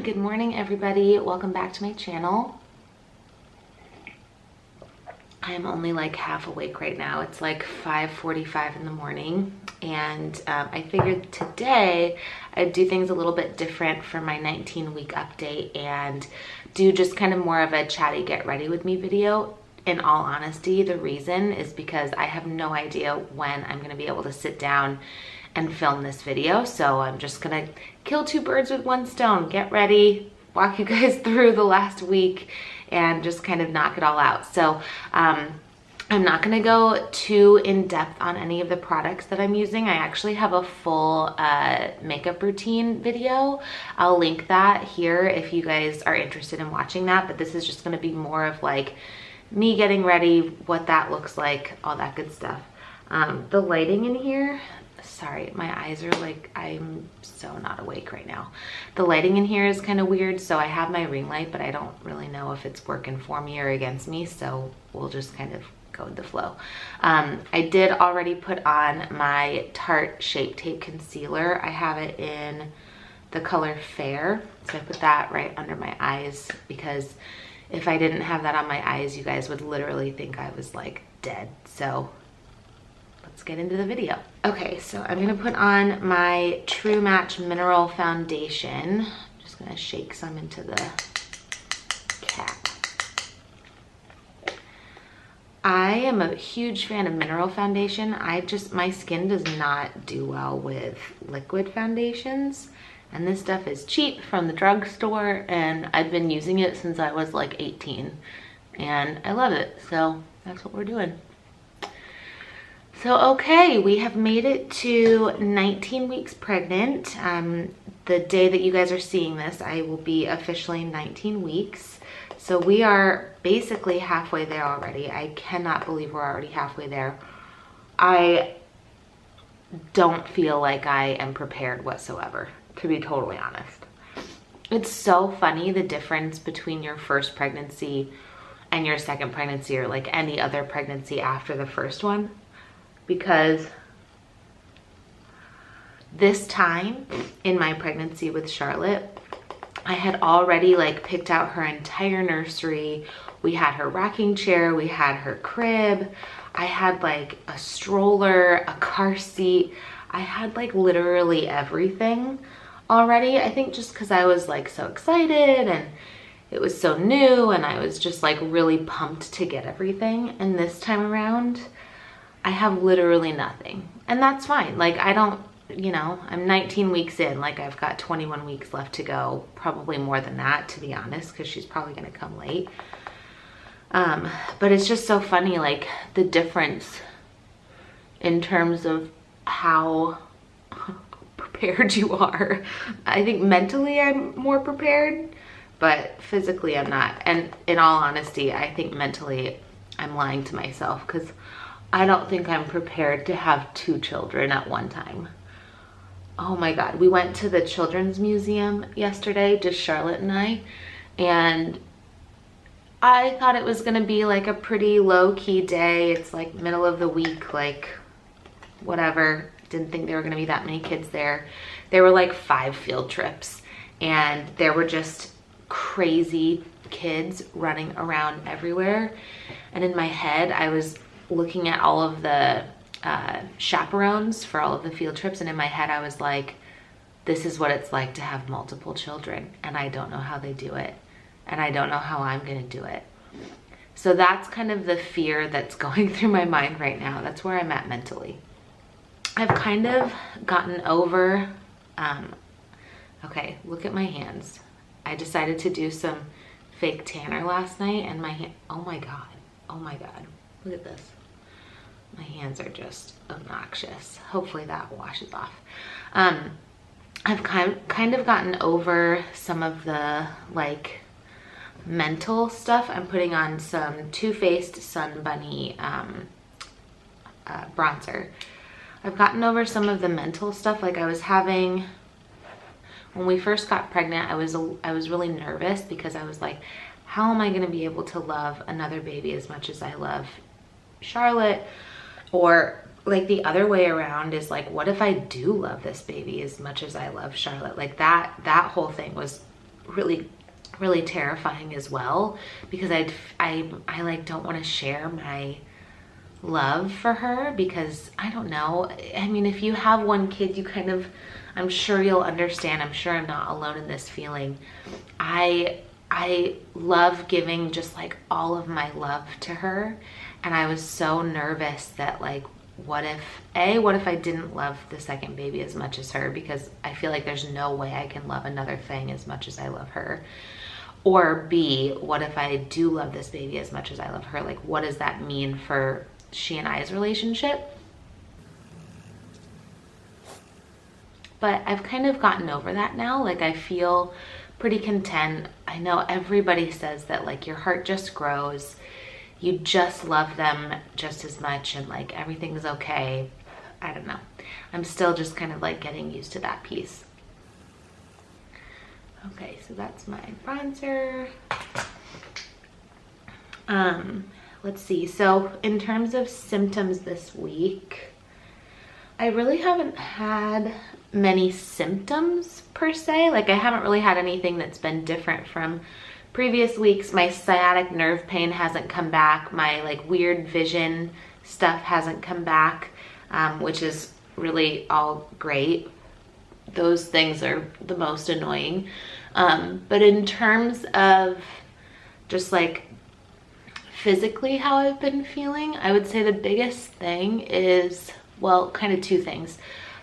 Good morning, everybody. Welcome back to my channel. I am only like half awake right now. It's like 5:45 in the morning, and I figured today I'd do things a little bit different for my 19-week update and do just kind of more of a chatty get ready with me video. In all honesty, the reason is because I have no idea when I'm going to be able to sit down and film this video, so I'm just gonna kill two birds with one stone. Get ready, walk you guys through the last week and just kind of knock it all out. So I'm not gonna go too in depth on any of the products that I'm using. I actually have a full makeup routine video. I'll link that here if you guys are interested in watching that, but this is just gonna be more of like me getting ready, what that looks like, all that good stuff. The lighting in here, sorry, my eyes are like, I'm so not awake right now. The lighting in here is kind of weird, so I have my ring light, but I don't really know if it's working for me or against me, so we'll just kind of go with the flow. I did already put on my Tarte Shape Tape Concealer. I have it in the color Fair, so I put that right under my eyes because if I didn't have that on my eyes, you guys would literally think I was like dead. So let's get into the video. Okay, so I'm gonna put on my True Match Mineral Foundation. I'm just gonna shake some into the cap. I am a huge fan of mineral foundation. My skin does not do well with liquid foundations. And this stuff is cheap from the drugstore, and I've been using it since I was like 18. And I love it, so that's what we're doing. So, okay, we have made it to 19 weeks pregnant. The day that you guys are seeing this, I will be officially 19 weeks. So we are basically halfway there already. I cannot believe we're already halfway there. I don't feel like I am prepared whatsoever, to be totally honest. It's so funny, the difference between your first pregnancy and your second pregnancy, or like any other pregnancy after the first one. Because this time in my pregnancy with Charlotte, I had already like picked out her entire nursery. We had her rocking chair, we had her crib, I had like a stroller, a car seat. I had like literally everything already. I think just because I was like so excited and it was so new and I was just like really pumped to get everything. And this time around, I have literally nothing, and that's fine. Like, I don't, you know, I'm 19 weeks in, like I've got 21 weeks left to go, probably more than that, to be honest, because she's probably going to come late. But it's just so funny, like the difference in terms of how prepared you are. I think mentally I'm more prepared, but physically I'm not. And in all honesty, I think mentally I'm lying to myself, because I don't think I'm prepared to have two children at one time. Oh my God. We went to the Children's Museum yesterday, just Charlotte and I, and I thought it was gonna be like a pretty low-key day. It's like middle of the week, like whatever. Didn't think there were gonna be that many kids there. There were like 5 field trips, and there were just crazy kids running around everywhere. And in my head, I was looking at all of the chaperones for all of the field trips, and in my head I was like, this is what it's like to have multiple children, and I don't know how they do it, and I don't know how I'm gonna do it. So that's kind of the fear that's going through my mind right now. That's where I'm at mentally. I've kind of gotten over, okay, look at my hands. I decided to do some fake tanner last night, and my hand, oh my God, look at this. My hands are just obnoxious. Hopefully that washes off. I've kind of gotten over some of the like mental stuff. I'm putting on some Too Faced Sun Bunny bronzer. I've gotten over some of the mental stuff. Like I was having, when we first got pregnant, I was really nervous because I was like, how am I going to be able to love another baby as much as I love Charlotte? Or like the other way around is like, what if I do love this baby as much as I love Charlotte? Like that whole thing was really terrifying as well, because I like don't want to share my love for her, because I don't know. I mean, if you have one kid, you kind of, I'm sure you'll understand. I'm sure I'm not alone in this feeling. I love giving just like all of my love to her, and I was so nervous that like, what if I didn't love the second baby as much as her, because I feel like there's no way I can love another thing as much as I love her. Or B, what if I do love this baby as much as I love her? Like, what does that mean for she and I's relationship? But I've kind of gotten over that now. Like, I feel pretty content. I know everybody says that like your heart just grows, you just love them just as much, and like everything's okay. I don't know. I'm still just kind of like getting used to that piece. Okay, so that's my bronzer. Let's see. So in terms of symptoms this week, I really haven't had many symptoms per se. Like, I haven't really had anything that's been different from previous weeks. My sciatic nerve pain hasn't come back. My like weird vision stuff hasn't come back, which is really all great. Those things are the most annoying. But in terms of just like physically how I've been feeling, I would say the biggest thing is, well, kind of two things.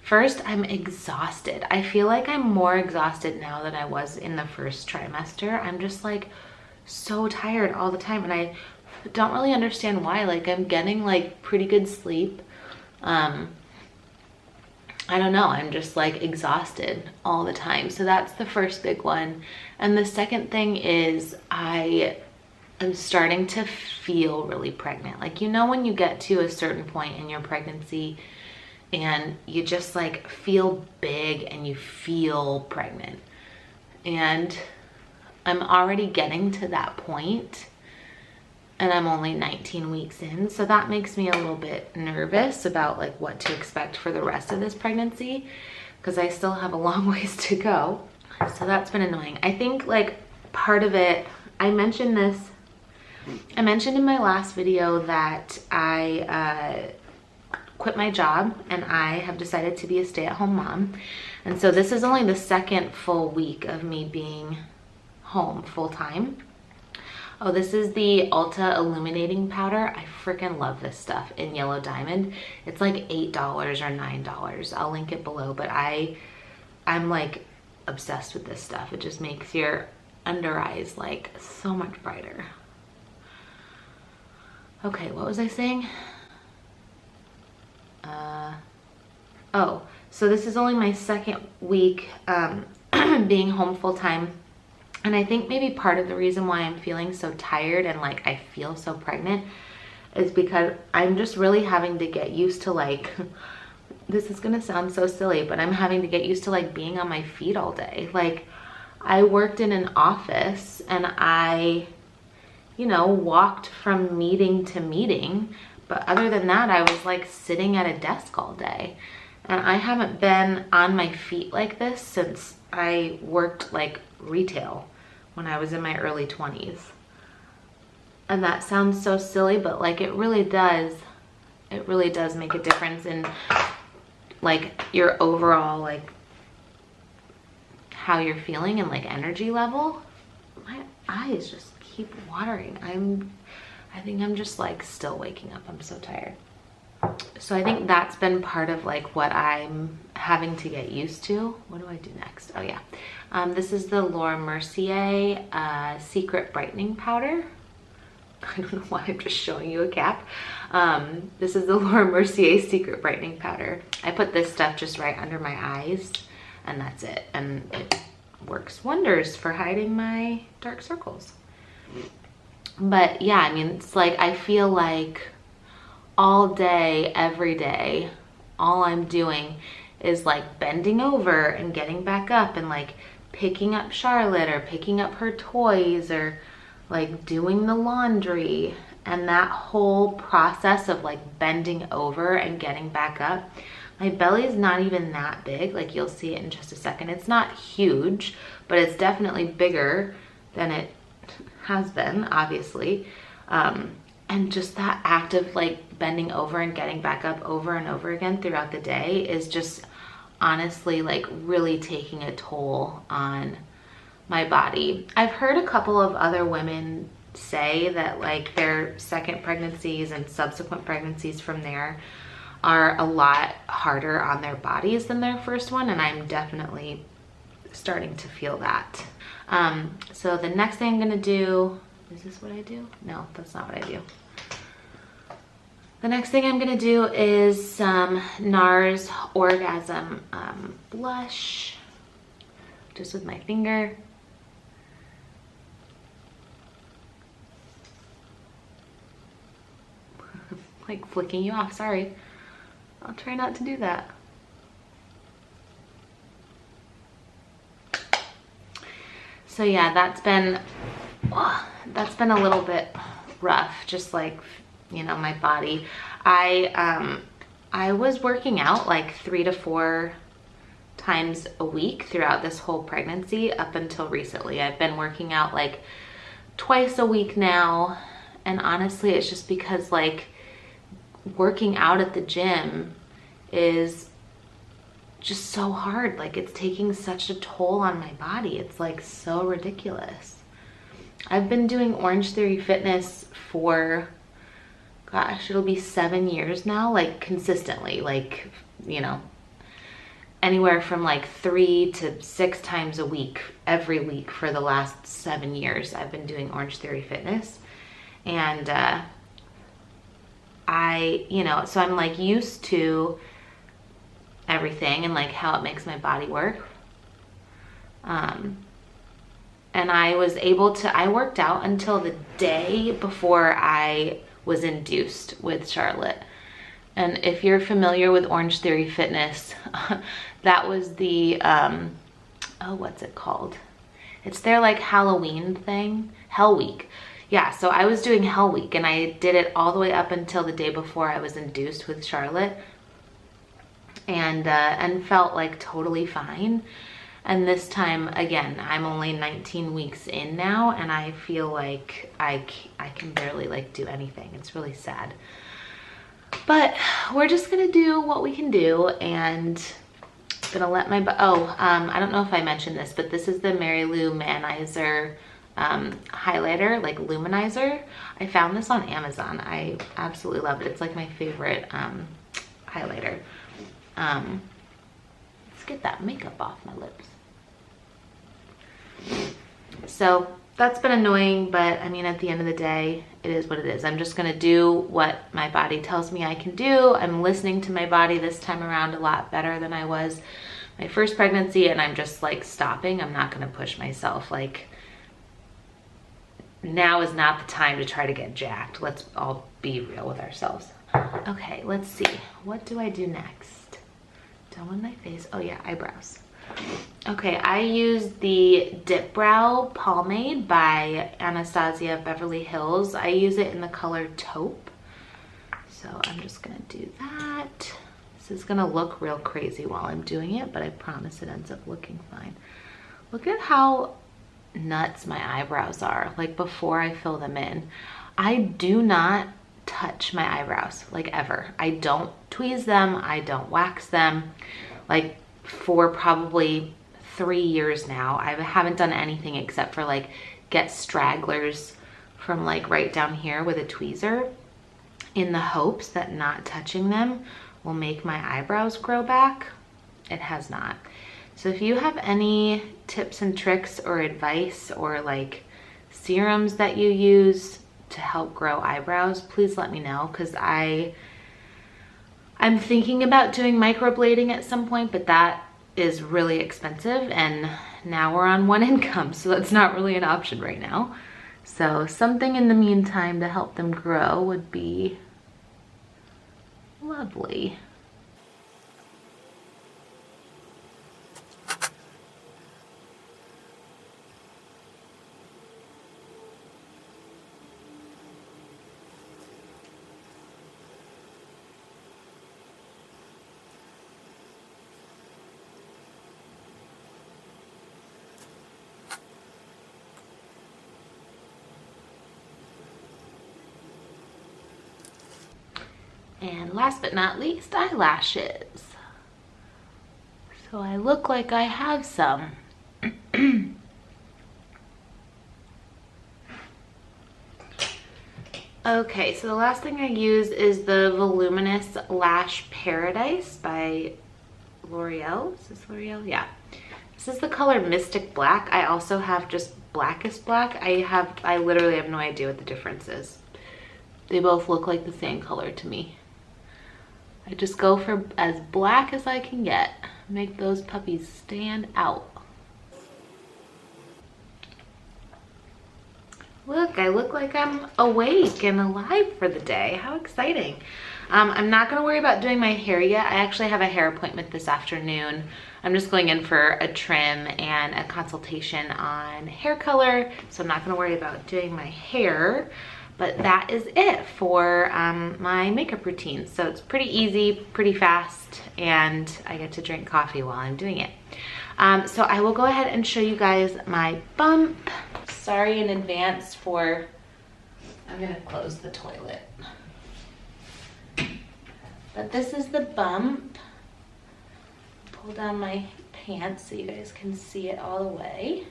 First, I'm exhausted. I feel like I'm more exhausted now than I was in the first trimester. I'm just like so tired all the time, and I don't really understand why. Like, I'm getting like pretty good sleep. I don't know, I'm just like exhausted all the time. So that's the first big one. And the second thing is I am starting to feel really pregnant. Like, you know, when you get to a certain point in your pregnancy and you just like feel big and you feel pregnant. And I'm already getting to that point, and I'm only 19 weeks in. So that makes me a little bit nervous about like what to expect for the rest of this pregnancy, because I still have a long ways to go. So that's been annoying. I think like part of it, I mentioned in my last video that I quit my job and I have decided to be a stay-at-home mom. And so this is only the second full week of me being home full-time. Oh, this is the Ulta Illuminating Powder. I freaking love this stuff in Yellow Diamond. It's like $8 or $9. I'll link it below, but I'm like obsessed with this stuff. It just makes your under eyes like so much brighter. Okay, what was I saying? Oh, so this is only my second week being home full-time. And I think maybe part of the reason why I'm feeling so tired and like I feel so pregnant is because I'm just really having to get used to like, this is gonna sound so silly, but I'm having to get used to like being on my feet all day. Like, I worked in an office and I, you know, walked from meeting to meeting. But other than that, I was like sitting at a desk all day. And I haven't been on my feet like this since I worked like retail when I was in my early 20s. And that sounds so silly, but like it really does make a difference in like your overall like how you're feeling and like energy level. My eyes just keep watering. I think I'm just like still waking up. I'm so tired. So I think that's been part of like what I'm having to get used to. What do I do next? Oh yeah. This is the Laura Mercier Secret Brightening Powder. I don't know why I'm just showing you a cap. This is the Laura Mercier Secret Brightening Powder. I put this stuff just right under my eyes and that's it. And it works wonders for hiding my dark circles. But yeah, I mean, it's like, I feel like all day, every day, all I'm doing is like bending over and getting back up and like picking up Charlotte or picking up her toys or like doing the laundry. And that whole process of like bending over and getting back up, My belly's not even that big. Like, you'll see it in just a second. It's not huge, but it's definitely bigger than it has been, obviously. And just that act of like bending over and getting back up over and over again throughout the day is just honestly like really taking a toll on my body. I've heard a couple of other women say that like their second pregnancies and subsequent pregnancies from there are a lot harder on their bodies than their first one, and I'm definitely starting to feel that. So the next thing I'm gonna do, is this what I do? No, that's not what I do. The next thing I'm gonna do is some NARS Orgasm blush, just with my finger. Like flicking you off, sorry. I'll try not to do that. So yeah, that's been a little bit rough, just like, you know, my body. I was working out like 3 to 4 times a week throughout this whole pregnancy up until recently. I've been working out like twice a week now, and honestly it's just because like working out at the gym is just so hard. Like, it's taking such a toll on my body. It's like so ridiculous. I've been doing Orange Theory Fitness for, gosh, it'll be 7 years now, like consistently, like, you know, anywhere from like 3 to 6 times a week, every week for the last 7 years. I've been doing Orange Theory Fitness, and you know, so I'm like used to everything and like how it makes my body work. And I was able to, I worked out until the day before I was induced with Charlotte. And if you're familiar with Orange Theory Fitness, that was the, oh, what's it called? It's their like Halloween thing, Hell Week. Yeah, so I was doing Hell Week, and I did it all the way up until the day before I was induced with Charlotte, and felt like totally fine. And this time, again, I'm only 19 weeks in now, and I feel like I can barely like do anything. It's really sad. But we're just gonna do what we can do, and gonna let my, I don't know if I mentioned this, but this is the Mary Lou Manizer highlighter, like luminizer. I found this on Amazon. I absolutely love it. It's like my favorite highlighter. Let's get that makeup off my lips. So that's been annoying, but I mean, at the end of the day, it is what it is. I'm just gonna do what my body tells me I can do. I'm listening to my body this time around a lot better than I was my first pregnancy, and I'm just like stopping. I'm not gonna push myself. Like, now is not the time to try to get jacked. Let's all be real with ourselves. Okay, let's see. What do I do next? Down on my face. Oh yeah, eyebrows. Okay, I use the Dip Brow Pomade by Anastasia Beverly Hills. I use it in the color Taupe. So I'm just gonna do that. This is gonna look real crazy while I'm doing it, but I promise it ends up looking fine. Look at how nuts my eyebrows are, like before I fill them in. I do not touch my eyebrows, like ever. I don't tweeze them, I don't wax them. Like for probably 3 years now, I haven't done anything except for like get stragglers from like right down here with a tweezer, in the hopes that not touching them will make my eyebrows grow back. It has not. So if you have any tips and tricks or advice or like serums that you use to help grow eyebrows, please let me know, because I'm thinking about doing microblading at some point, but that is really expensive, and now we're on one income, so that's not really an option right now. So something in the meantime to help them grow would be lovely. And last but not least, eyelashes. So I look like I have some. Okay, so the last thing I use is the Voluminous Lash Paradise by L'Oreal. Is this L'Oreal? Yeah. This is the color Mystic Black. I also have just Blackest Black. I literally have no idea what the difference is. They both look like the same color to me. I just go for as black as I can get. Make those puppies stand out. Look, I look like I'm awake and alive for the day. How exciting. I'm not gonna worry about doing my hair yet. I actually have a hair appointment this afternoon. I'm just going in for a trim and a consultation on hair color, so I'm not gonna worry about doing my hair. But that is it for my makeup routine. So it's pretty easy, pretty fast, and I get to drink coffee while I'm doing it. So I will go ahead and show you guys my bump. Sorry in advance for, I'm gonna close the toilet. But this is the bump. Pull down my pants so you guys can see it all the way.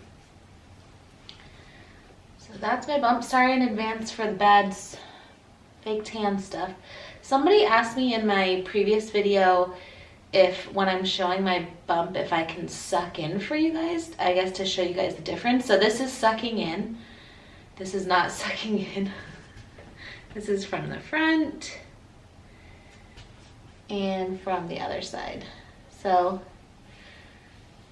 So that's my bump. Sorry in advance for the bad fake tan stuff. Somebody asked me in my previous video if when I'm showing my bump, if I can suck in for you guys, I guess to show you guys the difference. So this is sucking in. This is not sucking in. This is from the front and from the other side. So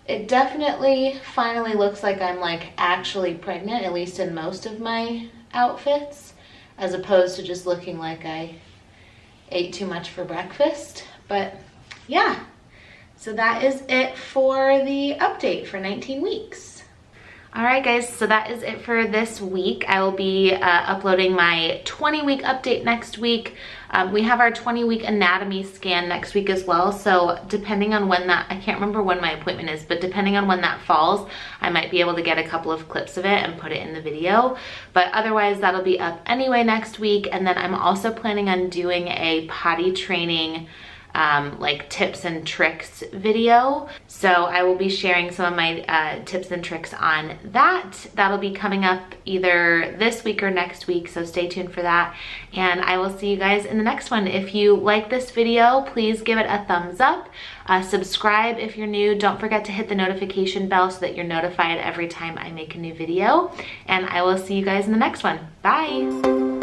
it definitely finally looks like I'm like actually pregnant, at least in most of my outfits, as opposed to just looking like I ate too much for breakfast. But yeah, so that is it for the update for 19 weeks. All right, guys, so that is it for this week. I will be uploading my 20-week update next week. We have our 20-week anatomy scan next week as well. So depending on when that, I can't remember when my appointment is, but depending on when that falls, I might be able to get a couple of clips of it and put it in the video. But otherwise, that'll be up anyway next week. And then I'm also planning on doing a potty training like tips and tricks video. So I will be sharing some of my tips and tricks on that. That'll be coming up either this week or next week, so stay tuned for that. And I will see you guys in the next one. If you like this video, please give it a thumbs up. Subscribe if you're new. Don't forget to hit the notification bell so that you're notified every time I make a new video. And I will see you guys in the next one. Bye.